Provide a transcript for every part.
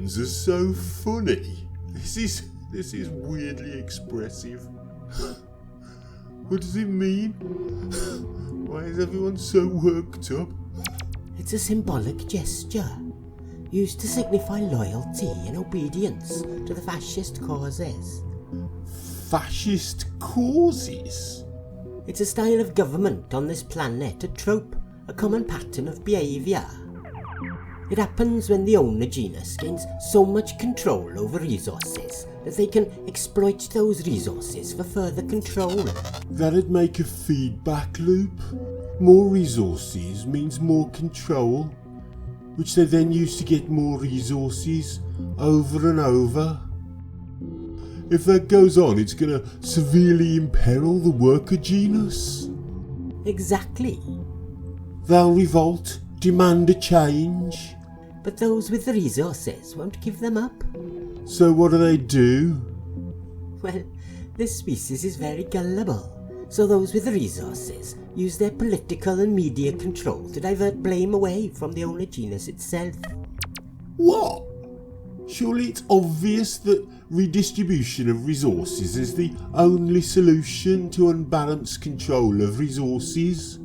humans are so funny. This is weirdly expressive. What does it mean? Why is everyone so worked up? It's a symbolic gesture, used to signify loyalty and obedience to the fascist causes. Fascist causes? It's a style of government on this planet, a trope, a common pattern of behaviour. It happens when the owner genus gains so much control over resources that they can exploit those resources for further control. That'd make a feedback loop. More resources means more control, which they then use to get more resources over and over. If that goes on, it's going to severely imperil the worker genus. Exactly. They'll revolt, demand a change. But those with the resources won't give them up. So what do? Well, this species is very gullible. So those with the resources use their political and media control to divert blame away from the owner genus itself. What? Surely it's obvious that redistribution of resources is the only solution to unbalanced control of resources.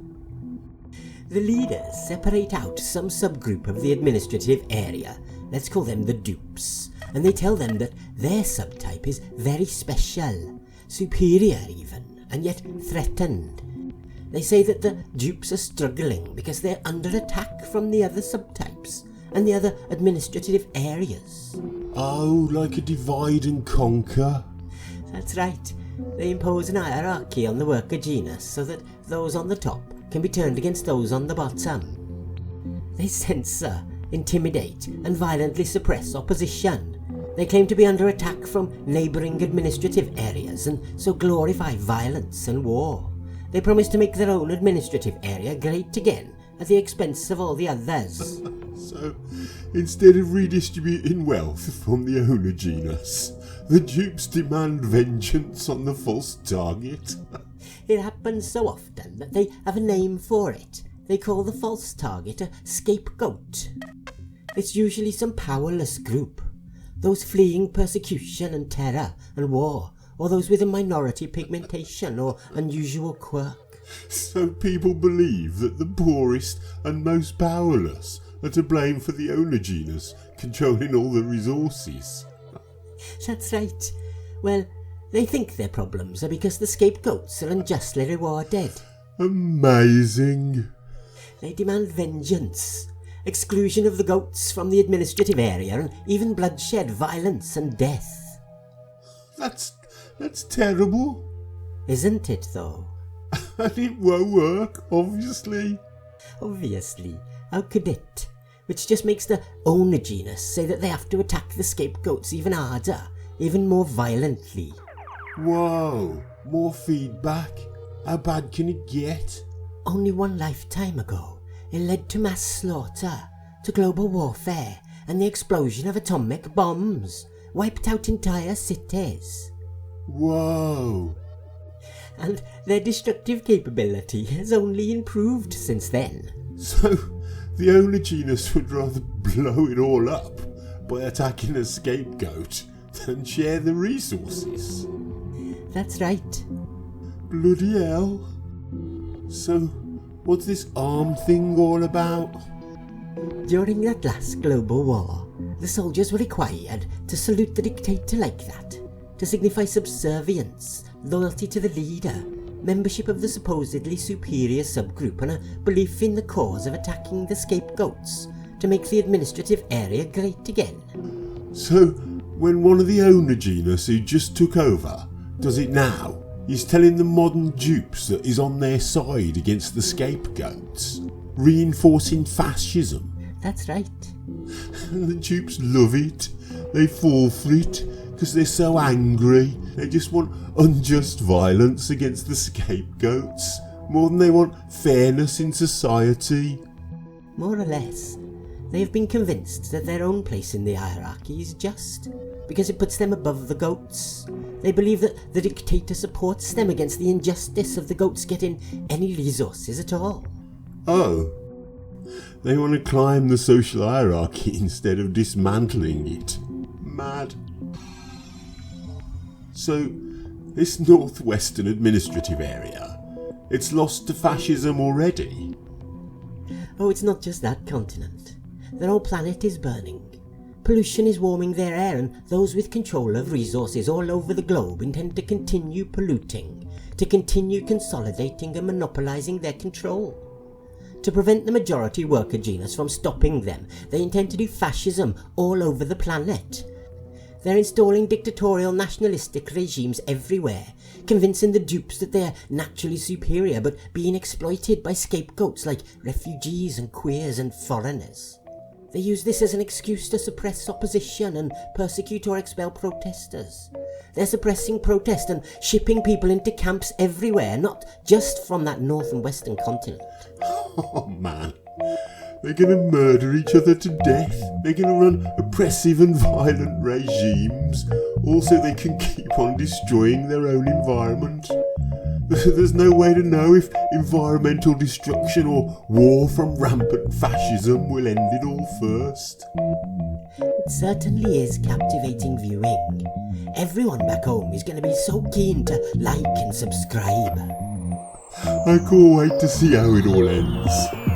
The leaders separate out some subgroup of the administrative area, let's call them the dupes, and they tell them that their subtype is very special, superior even, and yet threatened. They say that the dupes are struggling because they're under attack from the other subtypes and the other administrative areas. Oh, like a divide and conquer. That's right. They impose an hierarchy on the worker genus so that those on the top can be turned against those on the bottom. They censor, intimidate, and violently suppress opposition. They claim to be under attack from neighbouring administrative areas and so glorify violence and war. They promise to make their own administrative area great again at the expense of all the others. So, instead of redistributing wealth from the owner genus, the dupes demand vengeance on the false target. It happens so often that they have a name for it. They call the false target a scapegoat. It's usually some powerless group, those fleeing persecution and terror and war, or those with a minority pigmentation or unusual quirk. So people believe that the poorest and most powerless are to blame for the owner genus controlling all the resources. That's right. Well, they think their problems are because the scapegoats are unjustly rewarded. Amazing. They demand vengeance, exclusion of the goats from the administrative area, and even bloodshed, violence and death. That's terrible. Isn't it, though? And it won't work, obviously. Obviously. How could it? Which just makes the owner genus say that they have to attack the scapegoats even harder, even more violently. Whoa, more feedback? How bad can it get? Only one lifetime ago, it led to mass slaughter, to global warfare, and the explosion of atomic bombs, wiped out entire cities. Whoa. And their destructive capability has only improved since then. So, the owner genus would rather blow it all up by attacking a scapegoat than share the resources. That's right. Bloody hell. So, what's this arm thing all about? During that last global war, the soldiers were required to salute the dictator like that, to signify subservience, loyalty to the leader, membership of the supposedly superior subgroup, and a belief in the cause of attacking the scapegoats to make the administrative area great again. So, when one of the owner genus who just took over does it now, he's telling the modern dupes that he's on their side against the scapegoats, reinforcing fascism. That's right. And the dupes love it. They fall for it because they're so angry. They just want unjust violence against the scapegoats more than they want fairness in society. More or less. They have been convinced that their own place in the hierarchy is just, because it puts them above the goats. They believe that the dictator supports them against the injustice of the goats getting any resources at all. Oh. They want to climb the social hierarchy instead of dismantling it. Mad. So, this northwestern administrative area, it's lost to fascism already? Oh, it's not just that continent. The whole planet is burning. Pollution is warming their air, and those with control of resources all over the globe intend to continue polluting, to continue consolidating and monopolizing their control. To prevent the majority worker genus from stopping them, they intend to do fascism all over the planet. They're installing dictatorial nationalistic regimes everywhere, convincing the dupes that they are naturally superior but being exploited by scapegoats like refugees and queers and foreigners. They use this as an excuse to suppress opposition and persecute or expel protesters. They're suppressing protest and shipping people into camps everywhere, not just from that north and western continent. Oh man, they're gonna murder each other to death. They're gonna run oppressive and violent regimes, all so they can keep on destroying their own environment. There's no way to know if environmental destruction or war from rampant fascism will end it all first. It certainly is captivating viewing. Everyone back home is going to be so keen to like and subscribe. I can't wait to see how it all ends.